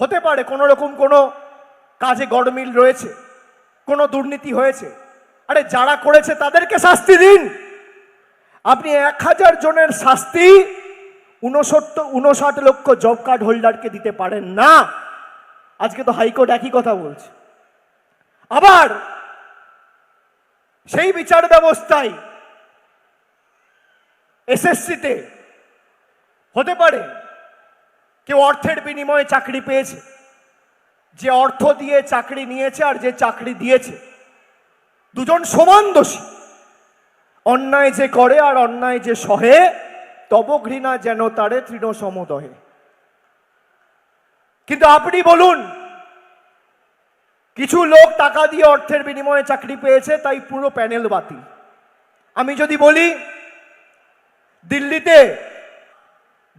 হতে পারে কোনো রকম কোনো কাজে গড়মিল রয়েছে, কোনো দুর্নীতি হয়েছে, আরে যারা করেছে তাদেরকে শাস্তি দিন। আপনি 1000 জনের শাস্তি 59 লক্ষ জব কার্ড হোল্ডারকে দিতে পারেন না। আজকে তো হাইকোর্ট একই কথা বলছে। আবার সেই বিচার ব্যবস্থায় এসএসসিতে হতে পারে কেউ অর্থের বিনিময়ে চাকরি পেয়েছে, যে অর্থ দিয়ে চাকরি নিয়েছে আর যে চাকরি দিয়েছে দুজন সমান দোষী। অন্যায় যে করে আর অন্যায় যে সহে, তব ঘৃণা যেন তারে তৃণ সমদহে। কিন্তু আপনি বলুন, কিছু লোক টাকা দিয়ে অর্থের বিনিময়ে চাকরি পেয়েছে, তাই পুরো প্যানেল বাতিল। আমি যদি বলি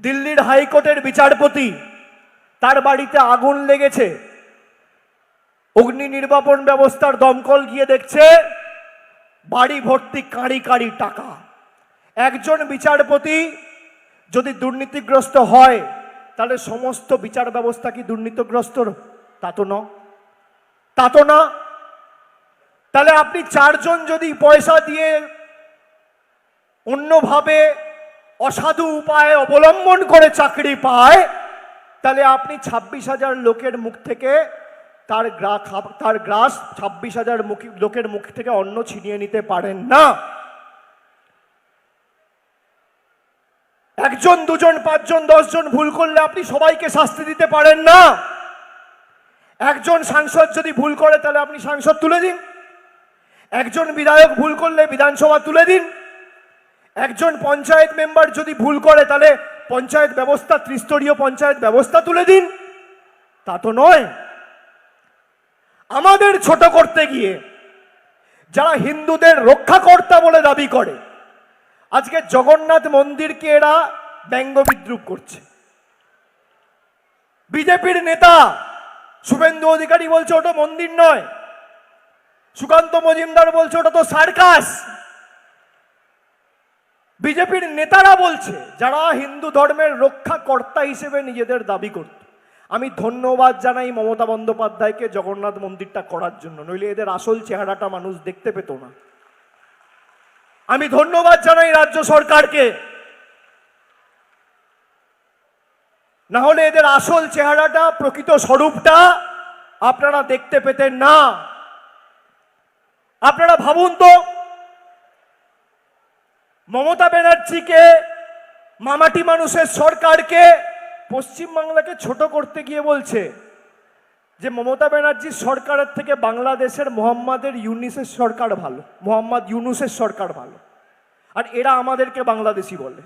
দিল্লির হাইকোর্টের বিচারপতি, তার বাড়িতে আগুন লেগেছে, অগ্নি নির্বাপন ব্যবস্থার দমকল গিয়ে দেখছে বাড়ি ভর্তি কাঁড়ি কাঁড়ি টাকা। একজন বিচারপতি যদি দুর্নীতিগ্রস্ত হয়, তাহলে সমস্ত বিচার ব্যবস্থা কি দুর্নীতিগ্রস্ত? তা তো না। তাহলে আপনি 4 জন যদি পয়সা দিয়ে অন্যভাবে অসাধু উপায় অবলম্বন করে চাকরি পায়, তাহলে আপনি 26,000 লোকের মুখ থেকে তার গ্রাস 26,000 লোকের মুখ থেকে অন্ন ছিনিয়ে নিতে পারেন না। 1 জন 2 জন 5 জন 10 জন ভুল করলে আপনি সবাইকে শাস্তি দিতে পারেন না। একজন সাংসদ যদি ভুল করে, তাহলে আপনি সাংসদ তুলে দিন। একজন বিধায়ক ভুল করলে বিধানসভা তুলে দিন। একজন পঞ্চায়েত মেম্বার যদি ভুল করে, তাহলে পঞ্চায়েত ব্যবস্থা, ত্রিস্তরীয় পঞ্চায়েত ব্যবস্থা তুলে দিন। তা তো নয়। আমাদের ছোট করতে গিয়ে যারা হিন্দুদের রক্ষাকর্তা বলে দাবি করে, আজকে জগন্নাথ মন্দিরকে এরা ব্যঙ্গ বিদ্রুপ করছে। বিজেপির নেতা শুভেন্দু অধিকারী বলছে ওটা মন্দির নয়, সুকান্ত মজুমদার বলছে ওটা তো সার্কাস। বিজেপির নেতারা বলছে, যারা হিন্দু ধর্মের রক্ষাকর্তা হিসেবে নিজেদের দাবি করত। আমি ধন্যবাদ জানাই মমতা বন্দ্যোপাধ্যায়কে জগন্নাথ মন্দিরটা করার জন্য, নইলে এদের আসল চেহারাটা মানুষ দেখতে পেত না। আমি ধন্যবাদ জানাই রাজ্য সরকারকে, না হলে এদের আসল চেহারাটা, প্রকৃত স্বরূপটা আপনারা দেখতে পেতেন না। আপনারা ভাবুন তো, মমতা ব্যানার্জিকে, মামাটি মানুষের সরকারকে পশ্চিমবাংলাকে ছোট করতে গিয়ে বলছে যে মমতা ব্যানার্জির সরকারের থেকে বাংলাদেশের মোহাম্মদ ইউনুসের সরকার ভালো। আর এরা আমাদেরকে বাংলাদেশি বলে,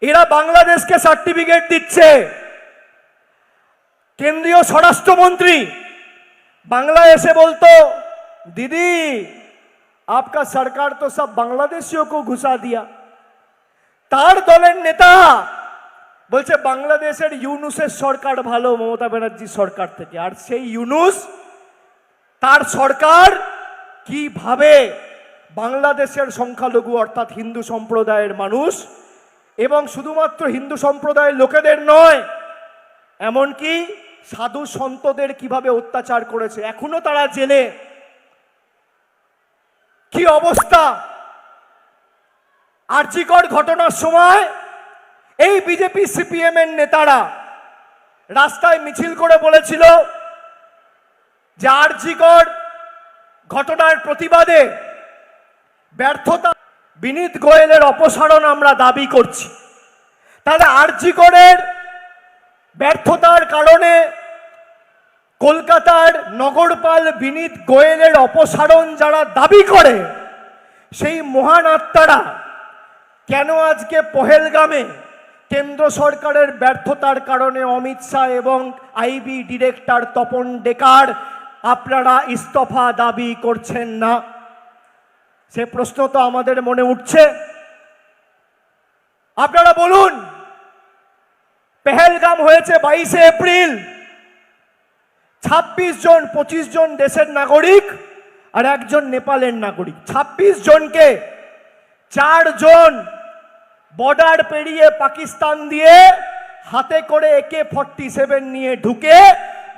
এরা বাংলাদেশকে সার্টিফিকেট দিচ্ছে। কেন্দ্রীয় স্বরাষ্ট্রমন্ত্রী বাংলা এসে বলতো, দিদি आपका सरकार तो सब बांग्लादेशियों को घुसा दिया। তার দলের নেতা বলছে বাংলাদেশের ইউনুসের সরকার ভালো মমতা ব্যানার্জির সরকার থেকে। আর সেই ইউনুস, তার সরকার কিভাবে বাংলাদেশের সংখ্যালঘু অর্থাৎ হিন্দু সম্প্রদায়ের মানুষ, এবং শুধুমাত্র হিন্দু সম্প্রদায়ের লোকেদের নয়, এমনকি সাধু সন্তদের কিভাবে অত্যাচার করেছে। এখনো তারা জেলে। কি অবস্থা! আরজিকর ঘটনার সময় এই বিজেপি সিপিএম এর নেতারা রাস্তায় মিছিল করে বলেছিল যে আরজিকর ঘটনার প্রতিবাদে ব্যর্থতা, বিনীত গোয়েলের অপসারণ আমরা দাবি করছি। তাহলে আরজিকরের ব্যর্থতার কারণে কলকাতার নগরপাল বিনীত গোয়েলের অপসারণ যারা দাবি করে, সেই মহান আত্মারা কেন আজকে পহেলগামে কেন্দ্র সরকারের ব্যর্থতার কারণে অমিত শাহ এবং আইবি ডিরেক্টর তপন ডেকার আপনারা ইস্তফা দাবি করছেন না? সে প্রশ্ন তো আমাদের মনে উঠছে। আপনারা বলুন, পেহেলগাম হয়েছে 22শে এপ্রিল, 26 জন 25 জন দেশের নাগরিক আর 1 জন নেপালের নাগরিক, 26 জনকে 4 জন বর্ডার পেরিয়ে পাকিস্তান দিয়ে হাতে করে AK-47 নিয়ে ঢুকে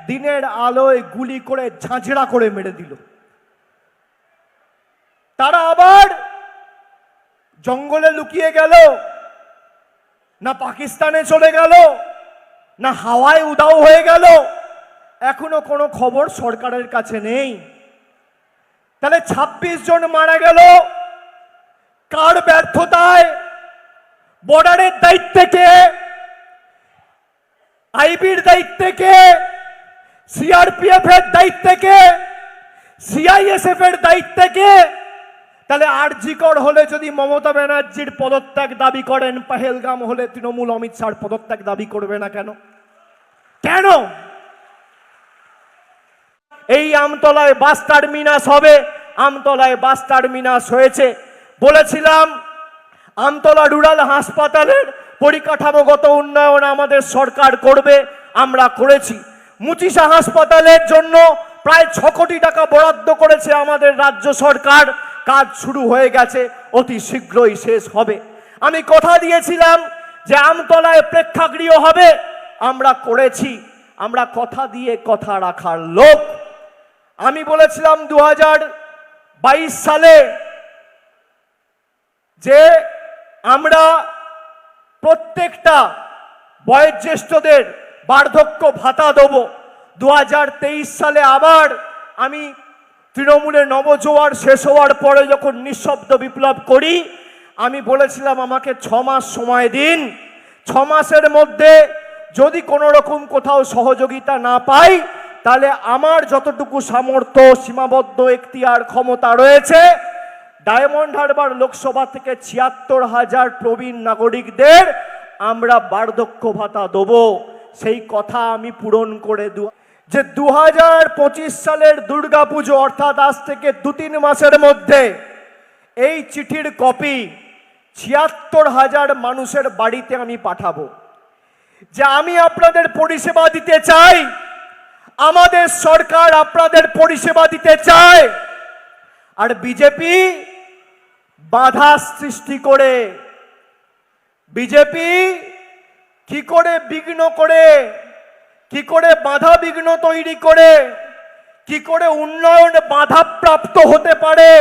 দিনের আলোয় গুলি করে ঝাঁঝরা করে মেরে দিল। তারা আবার জঙ্গলে লুকিয়ে গেল, না পাকিস্তানে চলে গেল, না হাওয়ায় উধাও হয়ে গেল, এখনো কোনো খবর সরকারের কাছে নেই। তাহলে 26 জন মারা গেল কার ব্যর্থতায়? বর্ডারের দায়িত্বে কে? আইবির দায়িত্বে কে? সিআরপিএফ এর দায়িত্বে কে? সিআইএসএফ এর দায়িত্বে কে? তাহলে আরজিকর হলে যদি মমতা ব্যানার্জির পদত্যাগ দাবি করেন, পহেলগাম হলে তৃণমূল অমিত শাহর পদত্যাগ দাবি করবে না কেন? কেন? এই আমতলায় বাস টার্মিনাস হবে, আমতলায় বাস টার্মিনাস হয়েছে। বলেছিলাম আমতলা রুরাল হাসপাতালের পরিকাঠামোগত উন্নয়ন আমাদের সরকার করবে, আমরা করেছি। মুচিসা হাসপাতালের জন্য প্রায় 6 কোটি টাকা বরাদ্দ করেছে আমাদের রাজ্য সরকার, কাজ শুরু হয়ে গেছে, অতি শীঘ্রই শেষ হবে। আমি কথা দিয়েছিলাম যে আমতলায় প্রেক্ষাগৃহ হবে, আমরা করেছি। আমরা কথা দিয়ে কথা রাখার লোক। আমি বলেছিলাম 2022 সালে যে আমরা প্রত্যেকটা বয়োজ্যেষ্ঠদের বার্ধক্য ভাতা দেব। 2023 সালে আবার আমি তৃণমূলের নবজোয়ার শেষ হওয়ার পরে যখন নিঃশব্দ বিপ্লব করি, আমি বলেছিলাম আমাকে 6 মাস সময় দিন, 6 মাসের মধ্যে যদি কোনো রকম কোথাও সহযোগিতা না পাই, তাহলে আমার যতটুকু সামর্থ্য, সীমাবদ্ধ এখতিয়ার ক্ষমতা রয়েছে, ডায়মন্ড হারবার লোকসভা থেকে 76,000 প্রবীণ নাগরিকদের আমরা বার্ধক্য ভাতা দেব। সেই কথা আমি পূরণ করে যে 2025 সালের দুর্গাপুজো অর্থাৎ আজ থেকে 2-3 মাসের মধ্যে এই চিঠির কপি 76,000 মানুষের বাড়িতে আমি পাঠাবো। যে আমি আপনাদের পরিষেবা দিতে চাই, আমাদের সরকার আপনাদের পরিষেবা দিতে চায়, আর বিজেপি বাধা সৃষ্টি করে, বিজেপি কি করে বিঘ্ন করে, কি করে বাধা বিঘ্ন তৈরি করে, কি করে উন্নয়ন বাধাপ্রাপ্ত হতে পারে,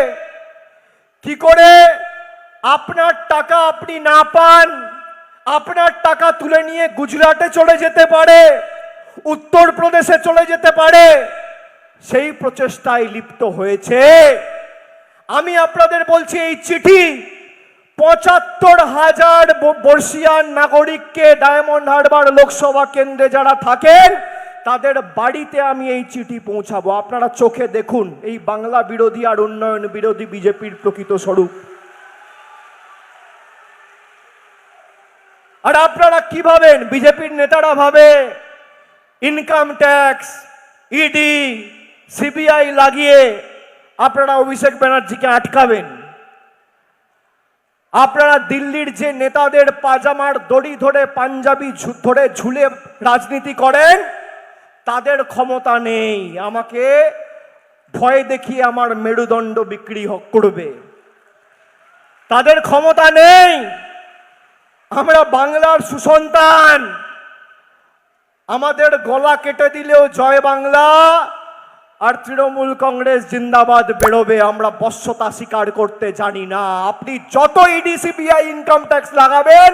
কি করে আপনার টাকা আপনি না পান, আপনার টাকা তুলে নিয়ে গুজরাটে চলে যেতে পারে, উত্তরপ্রদেশে চলে যেতে পারে, সেই প্রচেষ্টায় লিপ্ত হয়েছে। আমি আপনাদের বলছি এই চিঠি 75,000 বর্ষিয়ান নাগরিককে ডায়মন্ড হারবার লোকসভা কেন্দ্রে যারা থাকেন তাদের বাড়িতে আমি এই চিঠি পৌঁছাবো। আপনারা চোখে দেখুন এই বাংলা বিরোধী আর উন্নয়ন বিরোধী বিজেপির প্রকৃত স্বরূপ। আর আপনারা কি ভাবেন? বিজেপির নেতারা ভাবে ইনকাম ট্যাক্স, ইডি, সিবিআই লাগিয়ে আপনারা অভিষেক ব্যানার্জিকে আটকাবেন। আপনারা দিল্লির যে নেতাদের পাজামার দড়ি ধরে, পাঞ্জাবি ধরে ঝুলে রাজনীতি করেন, তাদের ক্ষমতা নেই আমাকে ভয় দেখিয়ে আমার মেরুদণ্ড বিক্রি করবে। তাদের ক্ষমতা নেই। আমরা বাংলার সুসন্তান, আমাদের গলা কেটে দিলেও জয় বাংলা আর তৃণমূল কংগ্রেস জিন্দাবাদ বেরোবে। আমরা বশ্যতা স্বীকার করতে জানি না। আপনি যত ইডি, সিবিআই, ইনকাম ট্যাক্স লাগাবেন,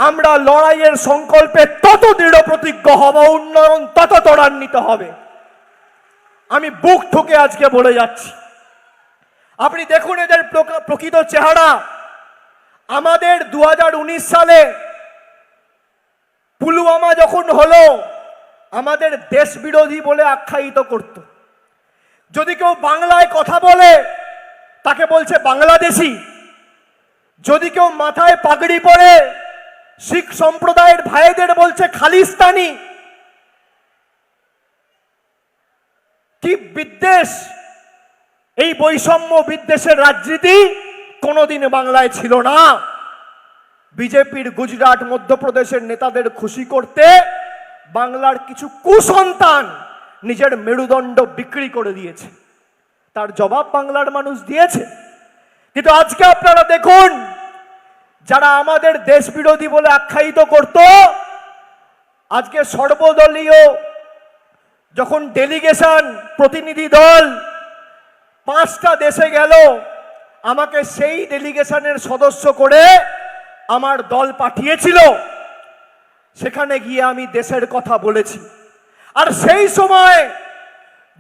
আমরা লড়াইয়ের সংকল্পে তত দৃঢ় প্রতিজ্ঞ হব, উন্নয়ন তত ত্বরান্বিত হবে। আমি বুক ঠুকে আজকে বলে যাচ্ছি। আপনি দেখুন এদের প্রকৃত চেহারা। আমাদের 2019 সালে পুলওয়ামা যখন হলো, আমাদের দেশ বিরোধী বলে আখ্যায়িত করত। যদি কেউ বাংলায় কথা বলে তাকে বলছে বাংলাদেশি। যদি কেউ মাথায় পাগড়ি পরে শিখ সম্প্রদায়ের ভাইদের বলছে খালিস্তানি। কি বিদ্বেষ! এই বৈষম্য বিদ্বেষের রাজনীতি কোনোদিন বাংলায় ছিল না। বিজেপির গুজরাট, মধ্যপ্রদেশের নেতাদের খুশি করতে বাংলার কিছু কুসন্তান নিজের মেরুদণ্ড বিক্রি করে দিয়েছে। তার জবাব বাংলার মানুষ দিয়েছে। কিন্তু আজকে আপনারা দেখুন, যারা আমাদের দেশ বিরোধী বলে আখ্যায়িত করত, আজকে সর্বদলীয় যখন ডেলিগেশন প্রতিনিধি দল 5টা দেশে গেল, আমাকে সেই ডেলিগেশনের সদস্য করে আমার দল পাঠিয়েছিল, সেখানে গিয়ে আমি দেশের কথা বলেছি। আর সেই সময়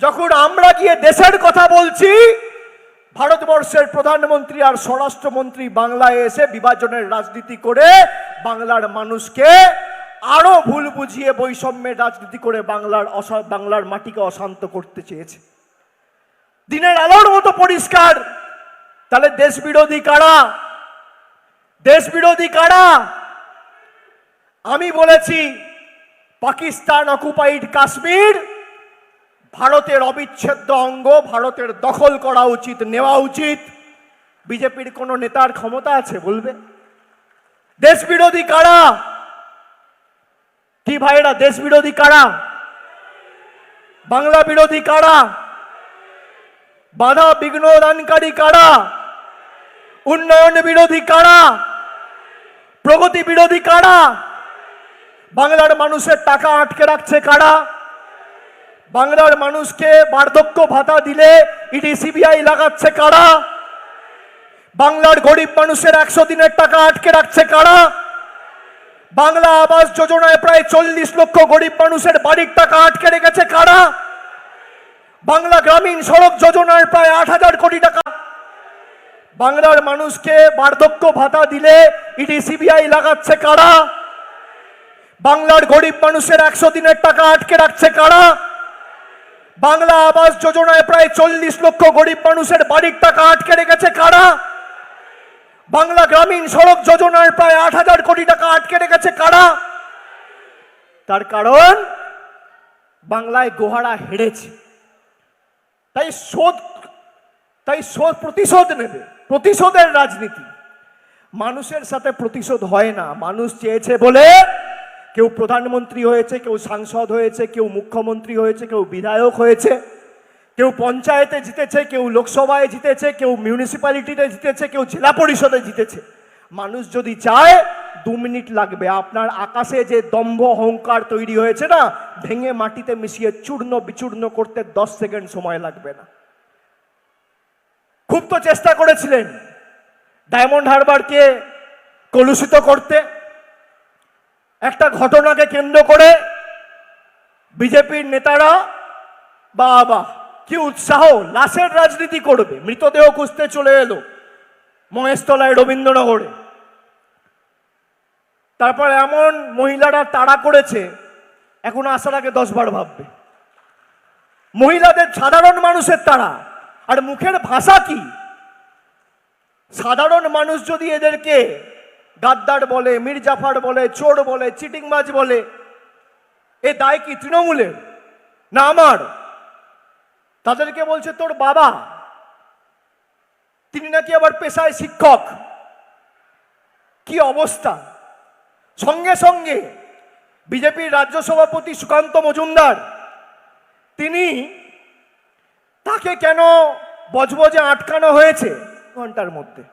যখন আমরা গিয়ে দেশের কথা বলছি, ভারতবর্ষের প্রধানমন্ত্রী আর স্বরাষ্ট্রমন্ত্রী বাংলায় এসে বিভাজনের রাজনীতি করে বাংলার মানুষকে আরো ভুল বুঝিয়ে বৈষম্যের রাজনীতি করে বাংলার মাটিকে অশান্ত করতে চেয়েছে। দিনের আলোর মতো পরিষ্কার। তাহলে দেশ বিরোধী কারা? দেশ বিরোধী কারা? আমি বলেছি পাকিস্তান অকুপাইড কাশ্মীর ভারতের অবিচ্ছেদ্য অঙ্গ, ভারতের দখল করা উচিত, নেওয়া উচিত। বিজেপির কোন নেতার ক্ষমতা আছে বলবে? দেশ বিরোধী কারা? কি ভাইরা, দেশ বিরোধী কারা? বাংলা বিরোধী কারা? বাধা বিঘ্ন দানকারী কারা? উন্নয়ন বিরোধী কারা? প্রগতি বিরোধী কারা? বাংলার মানুষের টাকা আটকে রাখছে কারা? বাংলার মানুষকে বার্ধক্য ভাতা দিলে ইডি সিবিআই লাগাচ্ছে কারা? বাংলার গরিব মানুষের 100 দিনের টাকা আটকে রাখছে কারা? বাংলা আবাস যোজনায় প্রায় 40 লক্ষ গরিব মানুষের বাড়ির টাকা আটকে রেখেছে কারা? বাংলা গ্রামীণ সড়ক যোজনার প্রায় 8,000 কোটি টাকা। বাংলার মানুষকে বার্ধক্য ভাতা দিলে ইডি সিবিআই লাগাচ্ছে কারা? বাংলার গরিব মানুষের 100 দিনের টাকা আটকে রাখছে কারা? বাংলা আবাস যোজনায় প্রায় 40 লক্ষ গরিব মানুষের বাড়ির টাকা আটকে রেখেছে কারা? বাংলা গ্রামীণ সড়ক যোজনার প্রায় 8,000 কোটি টাকা আটকে রেখেছে কারা? তার কারণ বাংলায় গোহারা হেরেছে, তাই প্রতিশোধ নেবে, প্রতিশোধের রাজনীতি। মানুষের সাথে প্রতিশোধ হয় না। মানুষ চেয়েছে বলে কেউ প্রধানমন্ত্রী হয়েছে, কেউ সাংসদ হয়েছে, কেউ মুখ্যমন্ত্রী হয়েছে, কেউ বিধায়ক হয়েছে, কেউ পঞ্চায়েতে জিতেছে, কেউ লোকসভায় জিতেছে, কেউ মিউনিসিপ্যালিটিতে জিতেছে, কেউ জেলা পরিষদে জিতেছে। মানুষ যদি চায় 2 মিনিট লাগবে। আপনার আকাশে যে দম্ভ অহংকার তৈরি হয়েছে না, ভেঙে মাটিতে মিশিয়ে চূর্ণ বিচূর্ণ করতে 10 সেকেন্ড সময় লাগবে না। খুব তো চেষ্টা করেছিলেন ডায়মন্ড হারবারকে কলুষিত করতে। একটা ঘটনাকে কেন্দ্র করে বিজেপির নেতারা বাবা কি উৎসাহ, লাশের রাজনীতি করবে। মৃতদেহ খুঁজতে চলে এলো মহেশতলায়, রবীন্দ্রনগরে। তারপর এমন মহিলারা তাড়া করেছে, এখন আসার আগে 10 বার ভাববে। মহিলাদের, সাধারণ মানুষের তাড়া। আর মুখের ভাষা কি? সাধারণ মানুষ যদি এদেরকে গাদ্দার বলে, মির্জাফার বলে, চোর বলে, চিটিংবাজ বলে, এ দায় কি তৃণমূলের না আমার? তাদেরকে বলছে তোর বাবা, তিনি নাকি আবার পেশায় শিক্ষক। কি অবস্থা! সঙ্গে সঙ্গে বিজেপির রাজ্য সভাপতি সুকান্ত মজুমদার, তিনি, তাকে কেন বজবজে আটকানো হয়েছে ঘন্টার মধ্যে।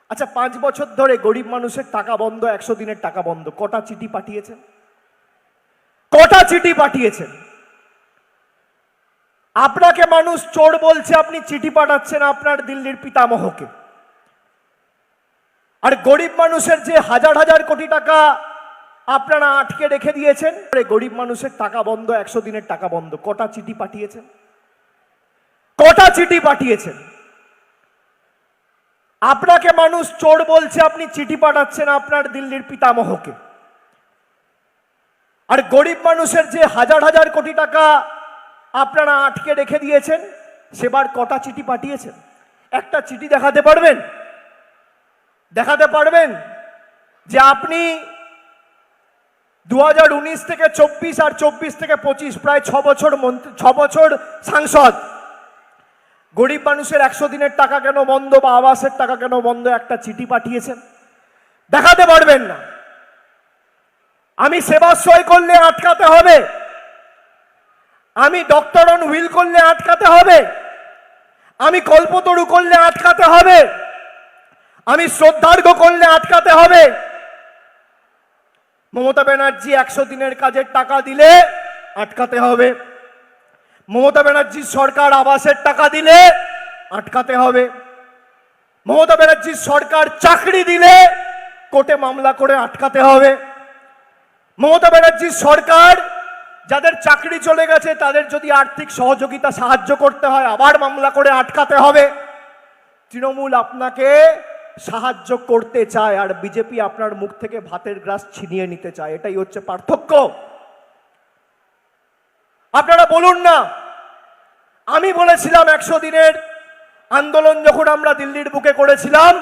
আচ্ছা, 5 বছর ধরে গরিব মানুষের টাকা বন্ধ, 100 দিনের টাকা বন্ধ। কটা চিঠি পাঠিয়েছেন? কটা চিঠি পাঠিয়েছেন? আপনাকে মানুষ চোর বলছে, আপনি চিঠি পাঠাচ্ছেন আপনার দিল্লির পিতামহকে। আর গরিব মানুষের যে হাজার হাজার কোটি টাকা আপনারা আটকে রেখে দিয়েছেন, গরিব মানুষের টাকা বন্ধ, 100 দিনের টাকা বন্ধ। কটা চিঠি পাঠিয়েছেন? কটা চিঠি পাঠিয়েছেন? আপনাকে মানুষ চোর বলছে, আপনি চিঠি পাঠাচ্ছেন আপনার দিল্লির পিতামহকে। আর গরিব মানুষের যে হাজার হাজার কোটি টাকা আপনারা আটকে রেখে দিয়েছেন, সেবার কটা চিঠি পাঠিয়েছেন? একটা চিঠি দেখাতে পারবেন? দেখাতে পারবেন যে আপনি 2019 থেকে 24 আর 24 থেকে 25 প্রায় 6 বছর সাংসদ, গরিব মানুষের 100 দিনের টাকা কেন বন্ধ বা আবাসের টাকা কেন বন্ধ একটা চিঠি পাঠিয়েছেন? দেখাতে পারবেন না। আমি সেবাশ্রয় করলে আটকাতে হবে, আমি ডক্টর অন হুইল করলে আটকাতে হবে, আমি কল্পতরু করলে আটকাতে হবে, আমি শ্রদ্ধার্ঘ্য করলে আটকাতে হবে। মমতা ব্যানার্জি 100 দিনের কাজের টাকা দিলে আটকাতে হবে। মমতা ব্যানার্জির সরকার আবাসের টাকা দিলে আটকাতে হবে। মমতা ব্যানার্জির সরকার চাকরি দিলে কোর্টে মামলা করে আটকাতে হবে। মমতা ব্যানার্জির সরকার যাদের চাকরি চলে গেছে তাদের যদি আর্থিক সহযোগিতা সাহায্য করতে হয় আবার মামলা করে আটকাতে হবে। তৃণমূল আপনাকে সাহায্য করতে চায় আর বিজেপি আপনার মুখ থেকে ভাতের গ্রাস ছিনিয়ে নিতে চায়, এটাই হচ্ছে পার্থক্য। আপনারা বলুন না, আমি বলেছিলাম 100 দিনের আন্দোলন যখন আমরা দিল্লির বুকে করেছিলাম,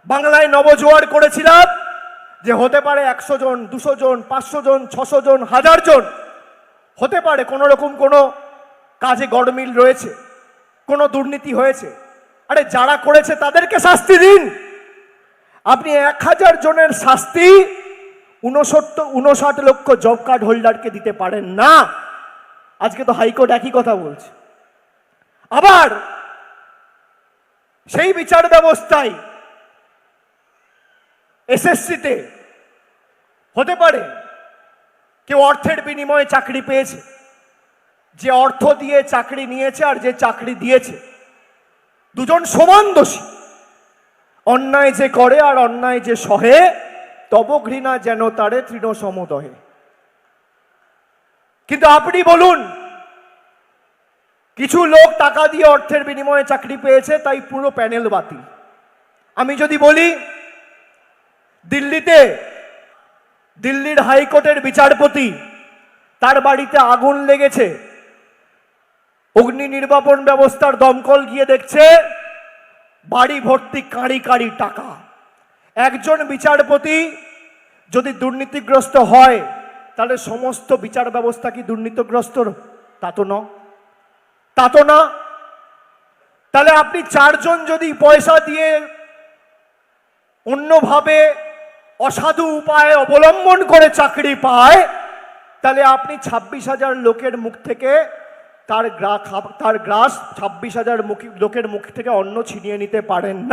বাংলায় নবজোয়ার করেছিলাম, যে হতে পারে 100 জন, 200 জন, 500 জন, 600 জন, 1000 জন হতে পারে কোনো রকম কোনো কাজে গড়মিল রয়েছে, কোনো দুর্নীতি হয়েছে। আরে যারা করেছে তাদেরকে শাস্তি দিন। আপনি 1000 জনের শাস্তি 59 লক্ষ জব কার্ড হোল্ডারকে দিতে পারেন না। আজকে তো হাইকোর্ট একই কথা বলছে। আবার সেই বিচার ব্যবস্থায় এসএসসিতে হতে পারে কেউ অর্থের বিনিময়ে চাকরি পেয়েছে, যে অর্থ দিয়ে চাকরি নিয়েছে আর যে চাকরি দিয়েছে দুজন সমান দোষী। অন্যায় যে করে আর অন্যায় যে সহে, তব ঘৃণা যেন তারে তৃণ সমদহে। কিন্তু আপনি বলুন, কিছু লোক টাকা দিয়ে অর্থের বিনিময়ে চাকরি পেয়েছে তাই পুরো প্যানেল বাতিল। আমি যদি বলি দিল্লির হাইকোর্টের বিচারপতি, তার বাড়িতে আগুন লেগেছে, অগ্নি নির্বাপন ব্যবস্থার দমকল গিয়ে দেখছে বাড়ি ভর্তি কাঁড়ি কাঁড়ি টাকা। একজন বিচারপতি যদি দুর্নীতিগ্রস্ত হয় তাহলে সমস্ত বিচার ব্যবস্থা কি দুর্নীতিগ্রস্ত? তা তো না। তাহলে আপনি 4 জন যদি পয়সা দিয়ে অন্যভাবে অসাধু উপায় অবলম্বন করে চাকরি পায়, তাহলে আপনি 26,000 লোকের মুখ থেকে তার গ্রাস 26,000 লোকের মুখ থেকে অন্ন ছিনিয়ে নিতে পারেন না।